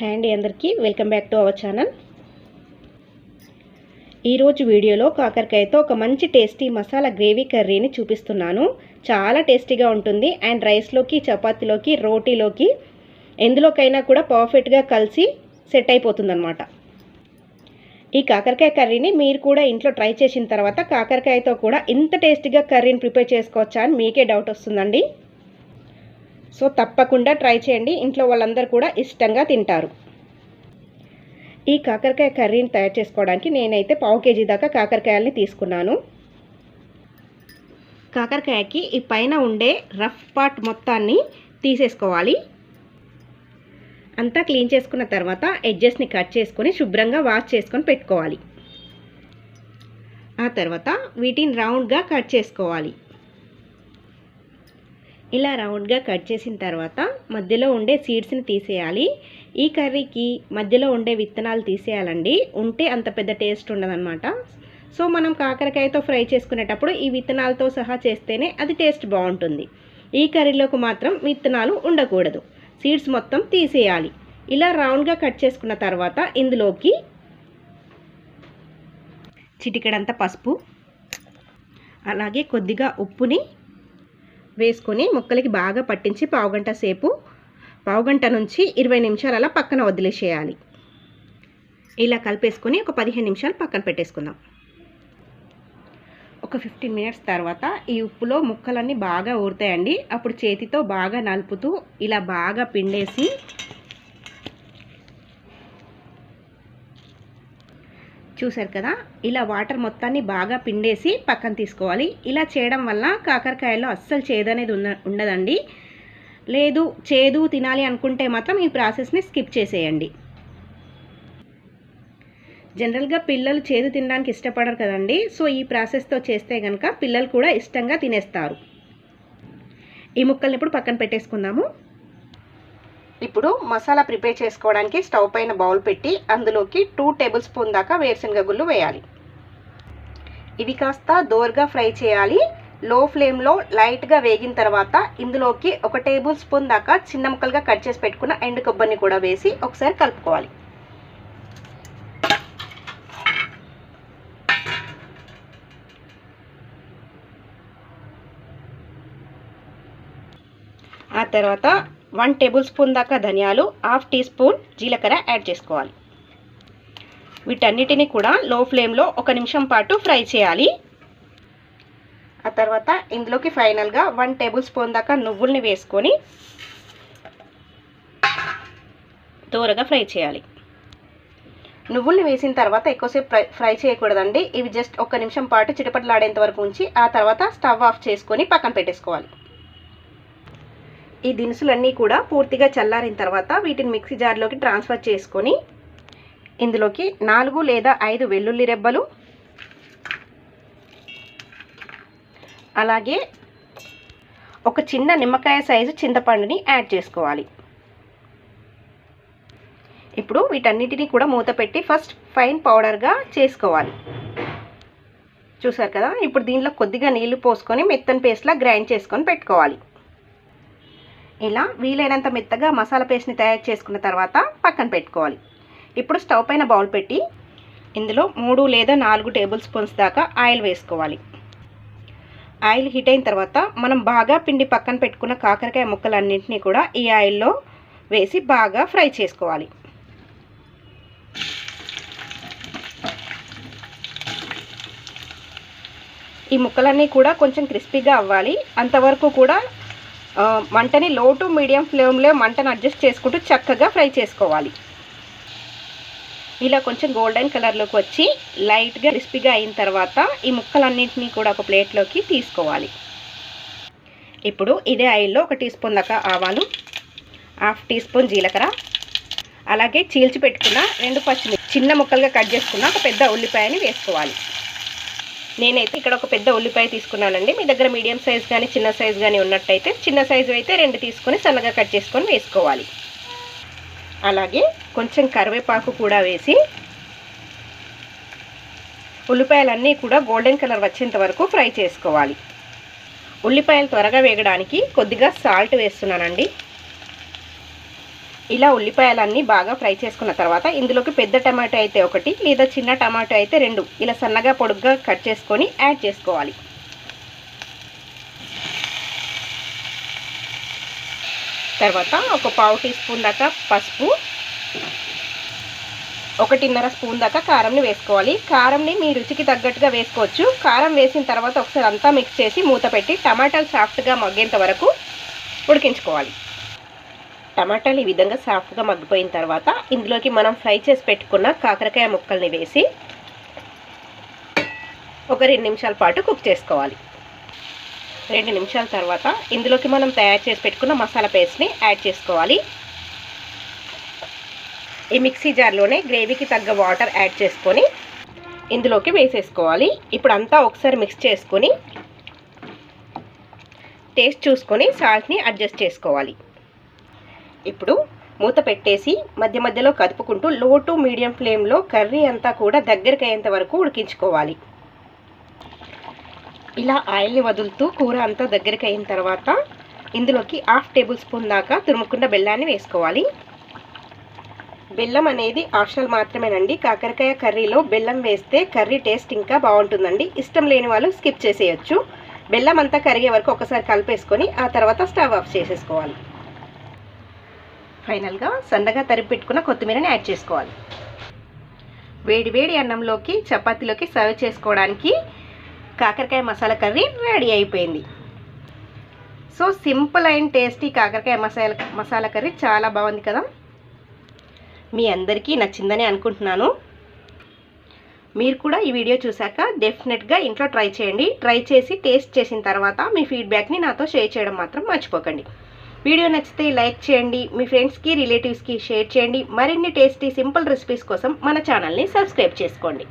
Hi అండి, అందరికీ welcome back to our channel. ఈరోజు వీడియోలో కాకరకాయతో ఒక మంచి టేస్టీ మసాలా గ్రేవీ కర్రీని చూపిస్తున్నాను. చాలా టేస్టీగా ఉంటుంది అండ్ రైస్లోకి, చపాతీలోకి, రోటీలోకి ఎందులోకైనా కూడా పర్ఫెక్ట్గా కలిసి సెట్ అయిపోతుందన్నమాట. ఈ కాకరకాయ కర్రీని మీరు కూడా ఇంట్లో ట్రై చేసిన తర్వాత కాకరకాయతో కూడా ఇంత టేస్టీగా కర్రీని ప్రిపేర్ చేసుకోవచ్చా అని మీకే డౌట్ వస్తుందండి. సో తప్పకుండా ట్రై చేయండి, ఇంట్లో వాళ్ళందరూ కూడా ఇష్టంగా తింటారు. ఈ కాకరకాయ కర్రీని తయారు చేసుకోవడానికి నేనైతే 1/2 kg దాకా కాకరకాయలని తీసుకున్నాను. కాకరకాయకి ఈ పైన ఉండే రఫ్ పార్ట్ మొత్తాన్ని తీసేసుకోవాలి. అంతా క్లీన్ చేసుకున్న తర్వాత ఎడ్జెస్ని కట్ చేసుకొని శుభ్రంగా వాష్ చేసుకొని పెట్టుకోవాలి. ఆ తర్వాత వీటిని రౌండ్గా కట్ చేసుకోవాలి. ఇలా రౌండ్గా కట్ చేసిన తర్వాత మధ్యలో ఉండే సీడ్స్ని తీసేయాలి. ఈ కర్రీకి మధ్యలో ఉండే విత్తనాలు తీసేయాలండి, ఉంటే అంత పెద్ద టేస్ట్ ఉండదన్నమాట. సో మనం కాకరకాయతో ఫ్రై చేసుకునేటప్పుడు ఈ విత్తనాలతో సహా చేస్తేనే అది టేస్ట్ బాగుంటుంది. ఈ కర్రీలోకి మాత్రం విత్తనాలు ఉండకూడదు, సీడ్స్ మొత్తం తీసేయాలి. ఇలా రౌండ్గా కట్ చేసుకున్న తర్వాత ఇందులోకి చిటికెడంత పసుపు, అలాగే కొద్దిగా ఉప్పుని వేసుకొని ముక్కలకి బాగా పట్టించి పావు గంట నుంచి 20 నిమిషాలు అలా పక్కన వదిలేసేయాలి. ఇలా కలిపేసుకొని ఒక 15 నిమిషాలు పక్కన పెట్టేసుకుందాం. ఒక 15 మినిట్స్ తర్వాత ఈ ఉప్పులో ముక్కలన్నీ బాగా ఊరుతాయండి. అప్పుడు చేతితో బాగా నలుపుతూ ఇలా బాగా పిండేసి చూసారు కదా, ఇలా వాటర్ మొత్తాన్ని బాగా పిండేసి పక్కన తీసుకోవాలి. ఇలా చేయడం వల్ల కాకరకాయలో అస్సలు చేదు అనేది ఉండదండి. లేదు చేదు తినాలి అనుకుంటే మాత్రం ఈ ప్రాసెస్ని స్కిప్ చేసేయండి. జనరల్గా పిల్లలు చేదు తినడానికి ఇష్టపడరు కదండి. సో ఈ ప్రాసెస్తో చేస్తే కనుక పిల్లలు కూడా ఇష్టంగా తినేస్తారు. ఈ ముక్కల్ని ఇప్పుడు పక్కన పెట్టేసుకుందాము. ఇప్పుడు మసాలా ప్రిపేర్ చేసుకోవడానికి స్టవ్ పైన బౌల్ పెట్టి అందులోకి 2 టేబుల్ స్పూన్ దాకా వేరుశనగ గుళ్ళు వేయాలి. ఇవి కాస్త దోరగా ఫ్రై చేయాలి. లో ఫ్లేమ్లో లైట్గా వేగిన తర్వాత ఇందులోకి 1 టేబుల్ స్పూన్ దాకా చిన్న ముక్కలుగా కట్ చేసి పెట్టుకున్న ఎండు కొబ్బరిని కూడా వేసి ఒకసారి కలుపుకోవాలి. ఆ తర్వాత 1 టేబుల్ స్పూన్ దాకా ధనియాలు, 1/2 టీ స్పూన్ జీలకర్ర యాడ్ చేసుకోవాలి. వీటన్నిటిని కూడా లో ఫ్లేమ్లో 1 నిమిషం పాటు ఫ్రై చేయాలి. ఆ తర్వాత ఇందులోకి ఫైనల్గా 1 టేబుల్ స్పూన్ దాకా నువ్వుల్ని వేసుకొని దోరగా ఫ్రై చేయాలి. నువ్వుల్ని వేసిన తర్వాత ఎక్కువసేపు ఫ్రై చేయకూడదండి. ఇవి జస్ట్ 1 నిమిషం పాటు చిటపటలాడేంత వరకు ఉంచి ఆ తర్వాత స్టవ్ ఆఫ్ చేసుకొని పక్కన పెట్టేసుకోవాలి. ఈ దినుసులన్నీ కూడా పూర్తిగా చల్లారిన తర్వాత వీటిని మిక్సీ జార్లోకి ట్రాన్స్ఫర్ చేసుకొని ఇందులోకి 4 లేదా 5 వెల్లుల్లి రెబ్బలు, అలాగే ఒక చిన్న నిమ్మకాయ సైజు చింతపండుని యాడ్ చేసుకోవాలి. ఇప్పుడు వీటన్నిటిని కూడా మూత పెట్టి ఫస్ట్ ఫైన్ పౌడర్గా చేసుకోవాలి. చూసారు కదా, ఇప్పుడు దీనిలో కొద్దిగా నీళ్లు పోసుకొని మెత్తని పేస్ట్లా గ్రైండ్ చేసుకొని పెట్టుకోవాలి. ఇలా వీలైనంత మెత్తగా మసాలా పేస్ట్ని తయారు చేసుకున్న తర్వాత పక్కన పెట్టుకోవాలి. ఇప్పుడు స్టవ్ పైన బౌల్ పెట్టి ఇందులో 3 లేదా 4 టేబుల్ స్పూన్స్ దాకా ఆయిల్ వేసుకోవాలి. ఆయిల్ హీట్ అయిన తర్వాత మనం బాగా పిండి పక్కన పెట్టుకున్న కాకరకాయ ముక్కలన్నింటినీ కూడా ఈ ఆయిల్లో వేసి బాగా ఫ్రై చేసుకోవాలి. ఈ ముక్కలన్నీ కూడా కొంచెం క్రిస్పీగా అవ్వాలి. అంతవరకు కూడా మంటని లో టు మీడియం ఫ్లేమ్లో మంటను అడ్జస్ట్ చేసుకుంటూ చక్కగా ఫ్రై చేసుకోవాలి. ఇలా కొంచెం గోల్డెన్ కలర్లోకి వచ్చి లైట్గా క్రిస్పీగా అయిన తర్వాత ఈ ముక్కలన్నింటినీ కూడా ఒక ప్లేట్లోకి తీసుకోవాలి. ఇప్పుడు ఇదే ఆయిల్లో 1 టీ స్పూన్ దాకా ఆవాలు, 1/2 టీ స్పూన్ జీలకర్ర, అలాగే చీల్చి పెట్టుకున్న 2 పచ్చిమిర్చి చిన్న ముక్కలుగా కట్ చేసుకున్న ఒక పెద్ద ఉల్లిపాయని వేసుకోవాలి. నేనైతే ఇక్కడ ఒక పెద్ద ఉల్లిపాయ తీసుకున్నానండి. మీ దగ్గర మీడియం సైజ్ కానీ చిన్న సైజ్ కానీ ఉన్నట్టయితే చిన్న సైజు అయితే 2 తీసుకొని సన్నగా కట్ చేసుకొని వేసుకోవాలి. అలాగే కొంచెం కరివేపాకు కూడా వేసి ఉల్లిపాయలన్నీ కూడా గోల్డెన్ కలర్ వచ్చేంత వరకు ఫ్రై చేసుకోవాలి. ఉల్లిపాయలు త్వరగా వేగడానికి కొద్దిగా సాల్ట్ వేస్తున్నానండి. ఇలా ఉల్లిపాయలన్నీ బాగా ఫ్రై చేసుకున్న తర్వాత ఇందులోకి పెద్ద టమాటో అయితే ఒకటి లేదా చిన్న టమాటో అయితే 2 ఇలా సన్నగా పొడుగ్గా కట్ చేసుకొని యాడ్ చేసుకోవాలి. తర్వాత ఒక పావు టీ స్పూన్ దాకా పసుపు, 1.5 స్పూన్ దాకా కారంని వేసుకోవాలి. కారంని మీ రుచికి తగ్గట్టుగా వేసుకోవచ్చు. కారం వేసిన తర్వాత ఒకసారి అంతా మిక్స్ చేసి మూత పెట్టి టమాటాలు సాఫ్ట్గా మగ్గేంత వరకు ఉడికించుకోవాలి. టమాటాలు ఈ విధంగా సాఫ్ట్గా మగ్గిపోయిన తర్వాత ఇందులోకి మనం ఫ్రై చేసి పెట్టుకున్న కాకరకాయ ముక్కల్ని వేసి ఒక 2 నిమిషాల పాటు కుక్ చేసుకోవాలి. 2 నిమిషాల తర్వాత ఇందులోకి మనం తయారు చేసి పెట్టుకున్న మసాలా పేస్ట్ని యాడ్ చేసుకోవాలి. ఈ మిక్సీ జార్లోనే గ్రేవీకి తగ్గ వాటర్ యాడ్ చేసుకొని ఇందులోకి వేసేసుకోవాలి. ఇప్పుడు అంతా ఒకసారి మిక్స్ చేసుకొని టేస్ట్ చూసుకొని సాల్ట్ని అడ్జస్ట్ చేసుకోవాలి. ఇప్పుడు మూత పెట్టేసి మధ్య మధ్యలో కదుపుకుంటూ లో టు మీడియం ఫ్లేమ్లో కర్రీ అంతా కూడా దగ్గరికి అయ్యేంత వరకు ఉడికించుకోవాలి. ఇలా ఆయిల్ని వదులుతూ కూర అంతా దగ్గరికి అయిన తర్వాత ఇందులోకి 1/2 టేబుల్ స్పూన్ దాకా తురుముకున్న బెల్లాన్ని వేసుకోవాలి. బెల్లం అనేది ఆప్షనల్ మాత్రమేనండి. కాకరకాయ కర్రీలో బెల్లం వేస్తే కర్రీ టేస్ట్ ఇంకా బాగుంటుందండి. ఇష్టం లేని వాళ్ళు స్కిప్ చేసేయచ్చు. బెల్లం అంతా కరిగే వరకు ఒకసారి కలిపేసుకొని ఆ తర్వాత స్టవ్ ఆఫ్ చేసేసుకోవాలి. ఫైనల్గా సన్నగా తరిగి పెట్టుకున్న కొత్తిమీరని యాడ్ చేసుకోవాలి. వేడి వేడి అన్నంలోకి చపాతీలోకి సర్వ్ చేసుకోవడానికి కాకరకాయ మసాలా కర్రీ రెడీ అయిపోయింది. సో సింపుల్ అండ్ టేస్టీ కాకరకాయ మసాలా కర్రీ చాలా బాగుంది కదా. మీ అందరికీ నచ్చిందని అనుకుంటున్నాను. మీరు కూడా ఈ వీడియో చూసాక డెఫినెట్గా ఇంట్లో ట్రై చేయండి. ట్రై చేసి టేస్ట్ చేసిన తర్వాత మీ ఫీడ్బ్యాక్ని నాతో షేర్ చేయడం మాత్రం మర్చిపోకండి. వీడియో నచ్చితే లైక్ చేయండి, మీ ఫ్రెండ్స్కి రిలేటివ్స్కి షేర్ చేయండి. మరిన్ని టేస్టీ సింపుల్ రెసిపీస్ కోసం మన ఛానల్ని సబ్స్క్రైబ్ చేసుకోండి.